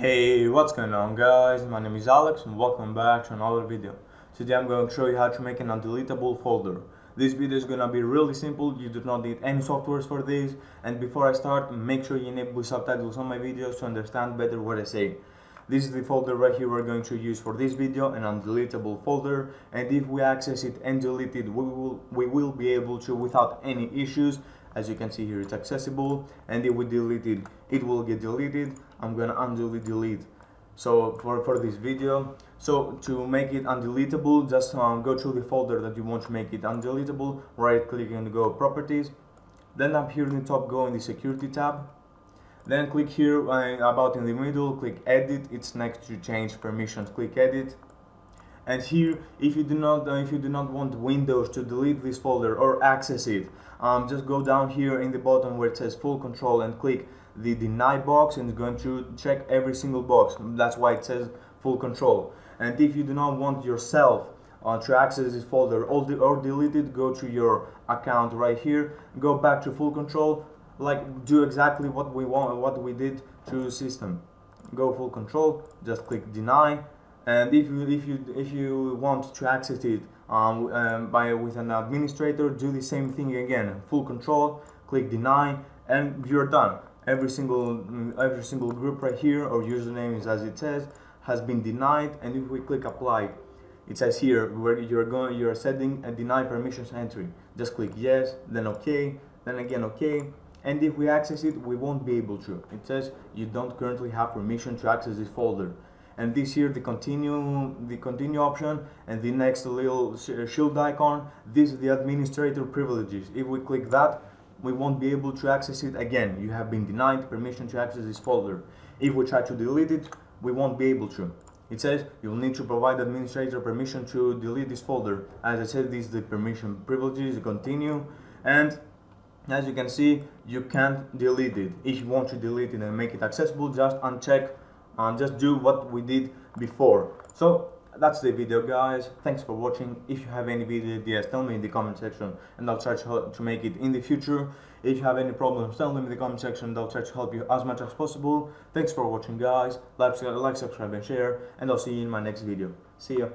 Hey, what's going on guys? My name is Alex and welcome back to another video. Today I'm going to show you how to make an undeletable folder. This video is going to be really simple. You do not need any softwares for this, and before I start, make sure you enable subtitles on my videos to understand better what I say. This is the folder right here we're going to use for this video, an undeletable folder, and if we access it and delete it, we will be able to without any issues. As you can see here, it's accessible, and if we delete it, it will get deleted. I'm gonna delete. So for this video, so to make it undeletable, just go to the folder that you want to make it undeletable, right click and go properties, then up here in the top go in the security tab, then click here about in the middle, click edit, it's next to change permissions, click edit. And here, if you do not want Windows to delete this folder or access it, just go down here in the bottom where it says full control and click the deny box, and it's going to check every single box. That's why it says full control. And if you do not want yourself to access this folder or delete it, go to your account right here, go back to full control, like do exactly what we did to system. Go full control, just click deny. And if you want to access it with an administrator, do the same thing again. Full control, click deny, and you're done. Every single group right here or username is as it says has been denied. And if we click apply, it says here where you're setting a deny permissions entry. Just click yes, then okay, then again okay. And if we access it, we won't be able to. It says you don't currently have permission to access this folder. And this here, the continue option, and the next little shield icon, this is the administrator privileges. If we click that, we won't be able to access it again. You have been denied permission to access this folder. If we try to delete it, we won't be able to. It says you'll need to provide administrator permission to delete this folder. As I said, this is the permission privileges, continue, and as you can see, you can't delete it. If you want to delete it and make it accessible, just uncheck and just do what we did before. So that's the video guys, thanks for watching. If you have any video ideas, tell me in the comment section and I'll try to make it in the future. If you have any problems, tell them in the comment section and I'll try to help you as much as possible. Thanks for watching guys, like, subscribe and share, and I'll see you in my next video. See ya.